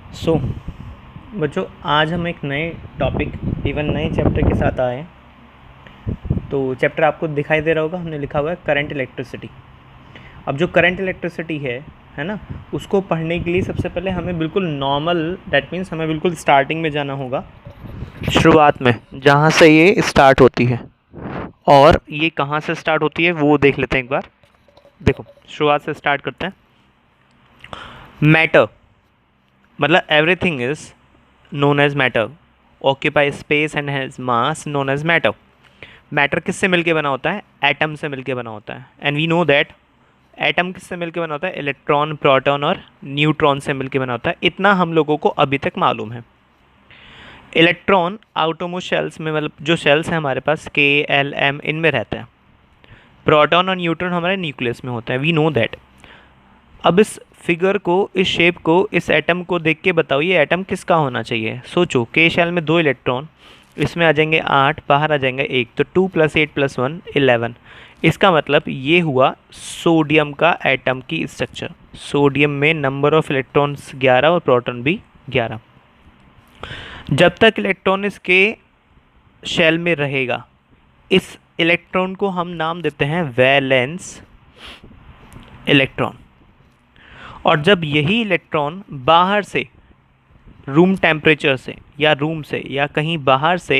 सो बच्चों, आज हम एक नए टॉपिक इवन नए चैप्टर के साथ आए हैं। तो चैप्टर आपको दिखाई दे रहा होगा, हमने लिखा हुआ है करंट इलेक्ट्रिसिटी। अब जो करंट इलेक्ट्रिसिटी है ना, उसको पढ़ने के लिए सबसे पहले हमें बिल्कुल नॉर्मल, दैट मीन्स हमें बिल्कुल स्टार्टिंग में जाना होगा, शुरुआत में जहाँ से ये स्टार्ट होती है। और ये कहाँ से स्टार्ट होती है वो देख लेते हैं एक बार। देखो, शुरुआत से स्टार्ट करते हैं। मैटर मतलब everything is known as matter, occupy space and has mass known as matter. Matter किससे मिलके बना होता है? एटम से मिलके बना होता है। And we know that atom किससे मिलके बना होता है? इलेक्ट्रॉन, प्रोटॉन और न्यूट्रॉन से मिलके बना होता है। इतना हम लोगों को अभी तक मालूम है। इलेक्ट्रॉन आउटोमोस्ट शेल्स में, मतलब जो शेल्स हैं हमारे पास के, एल, एम, इनमें रहते हैं। प्रोटॉन और न्यूट्रॉन हमारे न्यूक्लियस में होते हैं। We know that. अब इस फिगर को, इस शेप को, इस एटम को देख के बताओ ये एटम किसका होना चाहिए। सोचो, के शेल में 2 इलेक्ट्रॉन, इसमें आ जाएंगे 8, बाहर आ जाएंगे 1, तो 2 + 8 + 1 11। इसका मतलब ये हुआ सोडियम का एटम की स्ट्रक्चर। सोडियम में नंबर ऑफ इलेक्ट्रॉन्स 11 और प्रोटॉन भी 11। जब तक इलेक्ट्रॉन इसके शेल में रहेगा, इस इलेक्ट्रॉन को हम नाम देते हैं वैलेंस इलेक्ट्रॉन। और जब यही इलेक्ट्रॉन बाहर से, रूम टेम्परेचर से या रूम से या कहीं बाहर से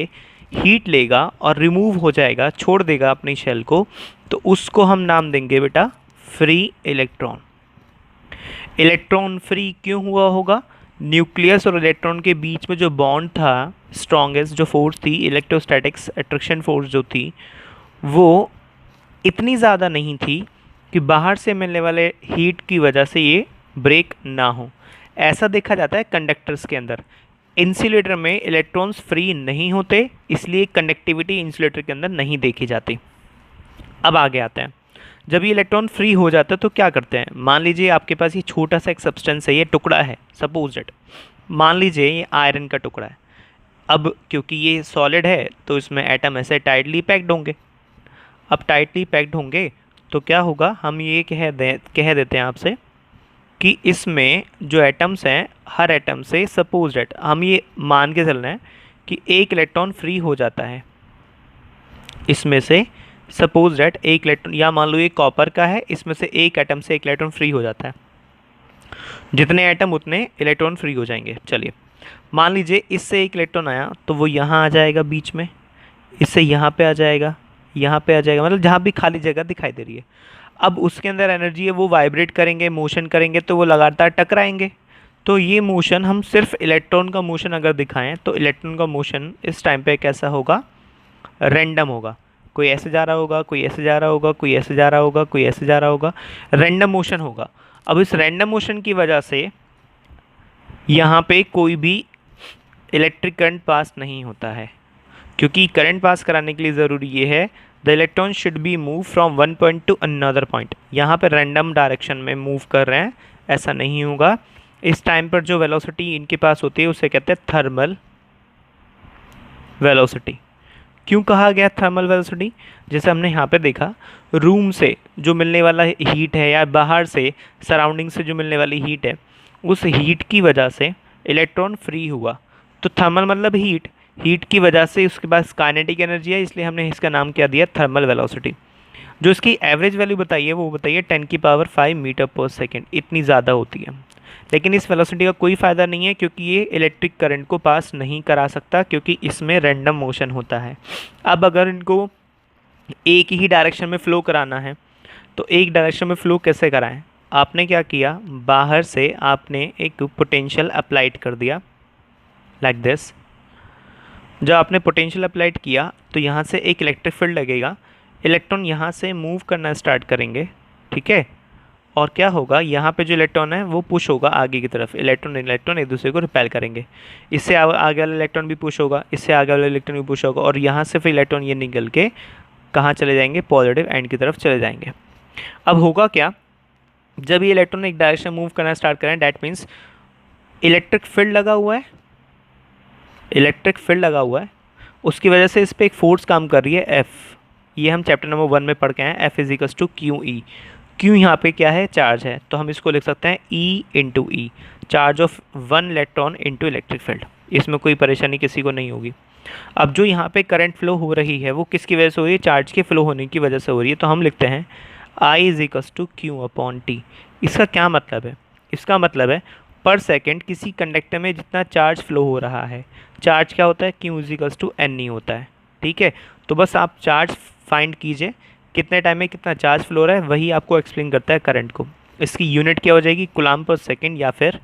हीट लेगा और रिमूव हो जाएगा, छोड़ देगा अपनी शेल को, तो उसको हम नाम देंगे बेटा फ्री इलेक्ट्रॉन। इलेक्ट्रॉन फ्री क्यों हुआ होगा? न्यूक्लियस और इलेक्ट्रॉन के बीच में जो बॉन्ड था, स्ट्रॉन्गेस्ट जो फोर्स थी, इलेक्ट्रोस्टैटिक्स अट्रैक्शन फोर्स जो थी, वो इतनी ज़्यादा नहीं थी कि बाहर से मिलने वाले हीट की वजह से ये ब्रेक ना हो। ऐसा देखा जाता है कंडक्टर्स के अंदर। इंसुलेटर में इलेक्ट्रॉन्स फ्री नहीं होते, इसलिए कंडक्टिविटी इंसुलेटर के अंदर नहीं देखी जाती। अब आगे आते हैं। जब ये इलेक्ट्रॉन फ्री हो जाता है तो क्या करते हैं? मान लीजिए आपके पास ये छोटा सा एक सब्सटेंस है, ये टुकड़ा है, सपोज इट, मान लीजिए ये आयरन का टुकड़ा है। अब क्योंकि ये सॉलिड है तो इसमें एटम ऐसे टाइटली पैक्ड होंगे। अब टाइटली पैक्ड होंगे तो क्या होगा, हम ये कह देते हैं आपसे कि इसमें जो एटम्स हैं, हर एटम से सपोज दैट हम ये मान के चल रहे हैं कि एक इलेक्ट्रॉन फ्री हो जाता है इसमें से। सपोज दैट एक इलेक्ट्रॉन, या मान लो ये कॉपर का है, इसमें से एक एटम से एक इलेक्ट्रॉन फ्री हो जाता है। जितने एटम उतने इलेक्ट्रॉन फ्री हो जाएंगे। चलिए मान लीजिए इससे एक इलेक्ट्रॉन आया तो वो यहाँ आ जाएगा बीच में, इससे यहाँ पे आ जाएगा, यहाँ पे आ जाएगा, मतलब जहाँ भी खाली जगह दिखाई दे रही है। अब उसके अंदर एनर्जी है, वो वाइब्रेट करेंगे, मोशन करेंगे, तो वो लगातार टकराएंगे। तो ये मोशन, हम सिर्फ इलेक्ट्रॉन का मोशन अगर दिखाएं तो इलेक्ट्रॉन का मोशन इस टाइम पे कैसा होगा? रैंडम होगा। कोई ऐसे जा रहा होगा, कोई ऐसे जा रहा होगा, कोई ऐसे जा रहा होगा, कोई ऐसे जा रहा होगा, रैंडम मोशन होगा। अब इस रैंडम मोशन की वजह से यहाँ पे कोई भी इलेक्ट्रिक करंट पास नहीं होता है, क्योंकि करंट पास कराने के लिए ज़रूरी ये है, the electron should be move from one point two another point. यहाँ पर रैंडम डायरेक्शन में मूव कर रहे हैं, ऐसा नहीं होगा। इस टाइम पर जो वेलोसिटी इनके पास होती है उसे कहते हैं थर्मल वेलोसिटी। क्यों कहा गया थर्मल वेलोसिटी? जैसे हमने यहाँ पे देखा, रूम से जो मिलने वाला हीट है या बाहर से सराउंडिंग से जो मिलने वाली हीट है, उस हीट की वजह से इलेक्ट्रॉन फ्री हुआ। तो थर्मल मतलब हीट, हीट की वजह से उसके पास काइनेटिक एनर्जी है, इसलिए हमने इसका नाम क्या दिया? Thermal velocity. जो इसकी एवरेज वैल्यू बताइए वो बताइए 10⁵ मीटर/सेकेंड, इतनी ज़्यादा होती है। लेकिन इस वेलोसिटी का कोई फ़ायदा नहीं है, क्योंकि ये इलेक्ट्रिक करंट को पास नहीं करा सकता, क्योंकि इसमें रैंडम मोशन होता है। अब अगर इनको एक ही डायरेक्शन में फ़्लो कराना है तो एक डायरेक्शन में फ़्लो कैसे कराएं? आपने क्या किया, बाहर से आपने एक पोटेंशियल अप्लाइड कर दिया, लाइक दिस। जब आपने पोटेंशियल अप्लाइड किया तो यहाँ से एक इलेक्ट्रिक फील्ड लगेगा, इलेक्ट्रॉन यहाँ से मूव करना स्टार्ट करेंगे, ठीक है। और क्या होगा, यहाँ पे जो इलेक्ट्रॉन है वो पुश होगा आगे की तरफ, इलेक्ट्रॉन इलेक्ट्रॉन एक दूसरे को रिपेल करेंगे। इससे आगे वाला इलेक्ट्रॉन भी पुश होगा, इससे आगे वाला इलेक्ट्रॉन भी पुश होगा, और यहाँ से फिर इलेक्ट्रॉन ये निकल के कहाँ चले जाएंगे? पॉजिटिव एंड की तरफ चले जाएंगे। अब होगा क्या, जब ये इलेक्ट्रॉन एक डायरेक्शन मूव करना स्टार्ट करें, डैट मीन्स इलेक्ट्रिक फील्ड लगा हुआ है, इलेक्ट्रिक फील्ड लगा हुआ है, उसकी वजह से इस पर एक फोर्स काम कर रही है, एफ। ये हम चैप्टर नंबर 1 में पढ़ के आए हैं, F is equals to Q E. क्यों यहाँ पे क्या है, चार्ज है, तो हम इसको लिख सकते हैं E into E, charge of 1 electron into electric field. इसमें कोई परेशानी किसी को नहीं होगी। अब जो यहाँ पे करंट फ्लो हो रही है वो किसकी वजह से हो रही है, चार्ज के फ्लो होने की वजह से हो रही है। तो हम लिखते हैं I is equals to Q upon T. इसका क्या मतलब है, इसका मतलब है पर सेकेंड किसी कंडक्टर में जितना चार्ज फ्लो हो रहा है, चार्ज क्या होता है, Q is equals to N E होता है। ठीक है, तो बस आप चार्ज फाइंड कीजिए, कितने टाइम में कितना चार्ज फ्लो हो रहा है, वही आपको एक्सप्लेन करता है करंट को। इसकी यूनिट क्या हो जाएगी, कूलम पर सेकेंड या फिर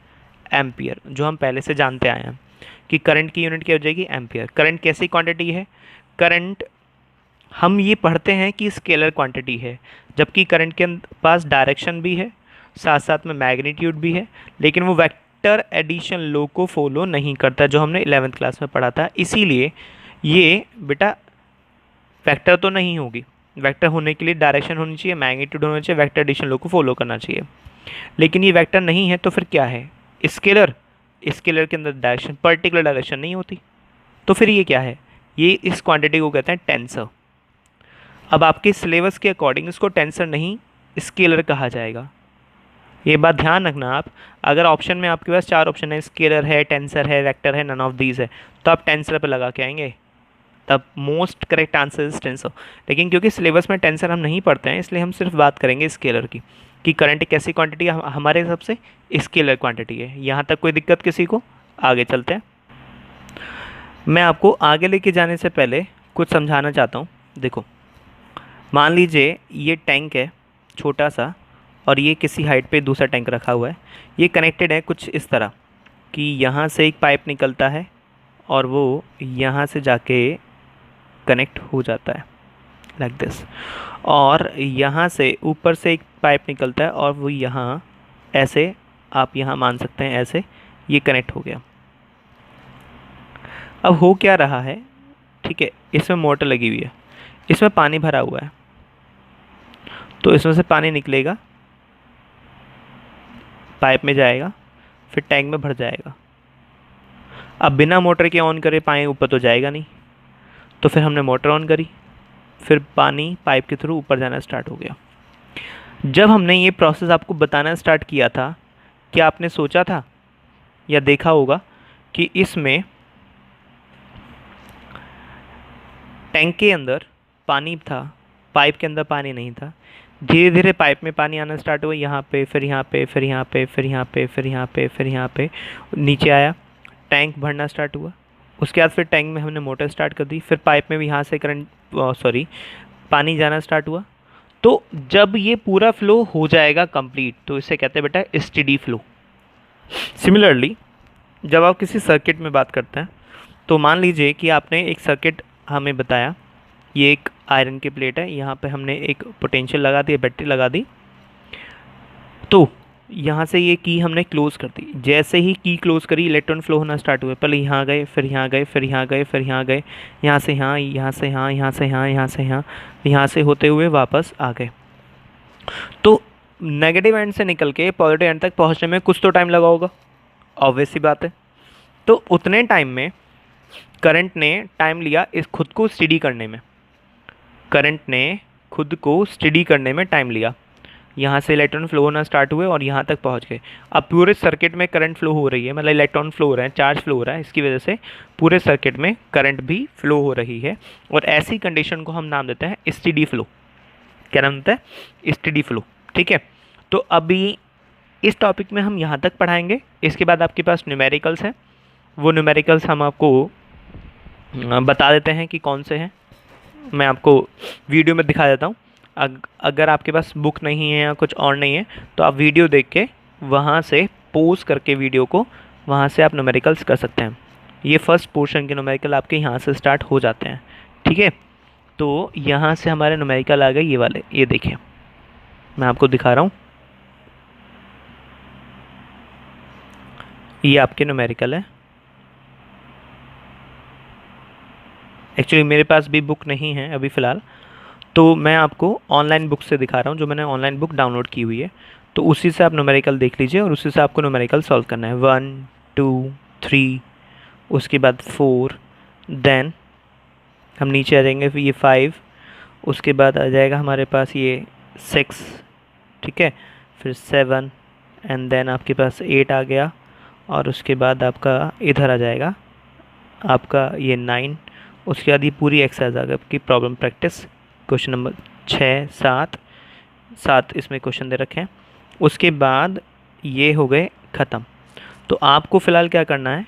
एम्पियर, जो हम पहले से जानते आए हैं कि करंट की यूनिट क्या हो जाएगी, एम्पियर। करंट कैसी क्वांटिटी है, करंट हम ये पढ़ते हैं कि स्केलर क्वांटिटी है, जबकि करंट के पास डायरेक्शन भी है, साथ साथ में मैग्नीट्यूड भी है, लेकिन वो वेक्टर एडिशन लॉ को फॉलो नहीं करता, जो हमने 11th क्लास में पढ़ा था। इसीलिए ये बेटा वेक्टर तो नहीं होगी, वेक्टर होने के लिए डायरेक्शन होनी चाहिए, मैग्नीट्यूड होना चाहिए, वेक्टर एडिशन लॉ को फॉलो करना चाहिए, लेकिन ये वेक्टर नहीं है, तो फिर क्या है, स्केलर। स्केलर के अंदर डायरेक्शन, पर्टिकुलर डायरेक्शन नहीं होती, तो फिर ये क्या है, ये इस क्वांटिटी को कहते हैं टेंसर। अब आपके सिलेबस के अकॉर्डिंग इसको टेंसर नहीं स्केलर कहा जाएगा, ये बात ध्यान रखना आप। अगर ऑप्शन में आपके पास 4 ऑप्शन है, स्केलर है, टेंसर है, वेक्टर है, नन ऑफ दीज है, तो आप टेंसर पर लगा के आएंगे, तब most correct answer is tensor. लेकिन क्योंकि सिलेबस में टेंसर हम नहीं पढ़ते हैं, इसलिए हम सिर्फ बात करेंगे स्केलर की, कि करंट एक ऐसी क्वांटिटी हमारे हिसाब से स्केलर क्वांटिटी है। यहाँ तक कोई दिक्कत किसी को, आगे चलते हैं। मैं आपको आगे लेके जाने से पहले कुछ समझाना चाहता हूँ। देखो, मान लीजिए ये टैंक है छोटा सा, और ये किसी हाइट पे दूसरा टैंक रखा हुआ है। ये कनेक्टेड है कुछ इस तरह कि यहाँ से एक पाइप निकलता है और वो यहाँ से जाके कनेक्ट हो जाता है लाइक दिस, और यहाँ से ऊपर से एक पाइप निकलता है और वो यहाँ ऐसे, आप यहाँ मान सकते हैं ऐसे, ये कनेक्ट हो गया। अब हो क्या रहा है, ठीक है, इसमें मोटर लगी हुई है, इसमें पानी भरा हुआ है, तो इसमें से पानी निकलेगा, पाइप में जाएगा, फिर टैंक में भर जाएगा। अब बिना मोटर के ऑन करे पानी ऊपर तो जाएगा नहीं, तो फिर हमने मोटर ऑन करी, फिर पानी पाइप के थ्रू ऊपर जाना स्टार्ट हो गया। जब हमने ये प्रोसेस आपको बताना स्टार्ट किया था, क्या आपने सोचा था या देखा होगा कि इसमें टैंक के अंदर पानी था, पाइप के अंदर पानी नहीं था। धीरे धीरे पाइप में पानी आना स्टार्ट हुआ, यहाँ पे, फिर यहाँ पे, फिर यहाँ पे, फिर यहाँ पे, फिर यहाँ पे, फिर यहाँ पे, नीचे आया, टैंक भरना स्टार्ट हुआ। उसके बाद फिर टैंक में हमने मोटर स्टार्ट कर दी, फिर पाइप में भी यहाँ से पानी जाना स्टार्ट हुआ। तो जब ये पूरा फ्लो हो जाएगा कंप्लीट, तो इसे कहते हैं बेटा स्टेडी फ्लो। सिमिलरली जब आप किसी सर्किट में बात करते हैं, तो मान लीजिए कि आपने एक सर्किट हमें बताया, ये एक आयरन की प्लेट है, यहाँ पे हमने एक पोटेंशियल लगा दी, बैटरी लगा दी, तो यहाँ से ये की हमने क्लोज़ कर दी। जैसे ही की क्लोज़ करी, इलेक्ट्रॉन फ्लो होना स्टार्ट हुए, पहले यहाँ गए, फिर यहाँ गए, फिर यहाँ गए, फिर यहाँ गए, यहाँ से यहाँ, यहाँ से यहाँ, यहाँ से यहाँ, यहाँ से यहाँ, यहाँ से होते हुए वापस आ गए। तो नेगेटिव एंड से निकल के पॉजिटिव एंड तक पहुँचने में कुछ तो टाइम लगा होगा, ऑब्वियस सी बात है। तो उतने टाइम में करंट ने टाइम लिया इस खुद को स्टडी करने में, करंट ने खुद को स्टडी करने में टाइम लिया। यहाँ से इलेक्ट्रॉन फ्लो होना स्टार्ट हुए और यहाँ तक पहुँच गए। अब पूरे सर्किट में करंट फ्लो हो रही है, मतलब इलेक्ट्रॉन फ्लो हो रहे हैं, चार्ज फ्लो हो रहा है, इसकी वजह से पूरे सर्किट में करंट भी फ्लो हो रही है, और ऐसी कंडीशन को हम नाम देते हैं स्टडी फ्लो। क्या नाम देता है, स्टडी फ्लो। ठीक है, तो अभी इस टॉपिक में हम यहाँ तक पढ़ाएंगे। इसके बाद आपके पास न्यूमेरिकल्स हैं, वो न्यूमेरिकल्स हम आपको बता देते हैं कि कौन से हैं, मैं आपको वीडियो में दिखा देता हूँ। अगर आपके पास बुक नहीं है या कुछ और नहीं है, तो आप वीडियो देख के वहाँ से पोज करके वीडियो को, वहाँ से आप न्यूमेरिकल्स कर सकते हैं। ये फर्स्ट पोर्शन के न्यूमेरिकल आपके यहाँ से स्टार्ट हो जाते हैं। ठीक है, तो यहाँ से हमारे न्यूमेरिकल आ गए ये वाले, ये देखिए मैं आपको दिखा रहा हूँ, ये आपके न्यूमेरिकल है। एक्चुअली मेरे पास भी बुक नहीं है अभी फ़िलहाल, तो मैं आपको ऑनलाइन बुक से दिखा रहा हूँ, जो मैंने ऑनलाइन बुक डाउनलोड की हुई है। तो उसी से आप न्यूमेरिकल देख लीजिए और उसी से आपको न्यूमेरिकल सॉल्व करना है। 1 2 3, उसके बाद 4, देन हम नीचे आ जाएंगे, फिर ये 5, उसके बाद आ जाएगा हमारे पास ये 6, ठीक है, फिर 7 एंड देन आपके पास 8 आ गया, और उसके बाद आपका इधर आ जाएगा आपका ये 9, उसके बाद ये पूरी एक्सरसाइज आ गई आपकी प्रॉब्लम प्रैक्टिस क्वेश्चन नंबर 6, 7, 7 इसमें क्वेश्चन दे रखे हैं। उसके बाद ये हो गए ख़त्म। तो आपको फ़िलहाल क्या करना है,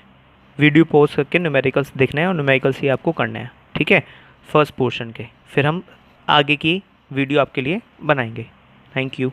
वीडियो पॉज करके न्यूमेरिकल्स देखना है और न्यूमेरिकल्स ही आपको करना है, ठीक है, फर्स्ट पोर्शन के। फिर हम आगे की वीडियो आपके लिए बनाएंगे। Thank you.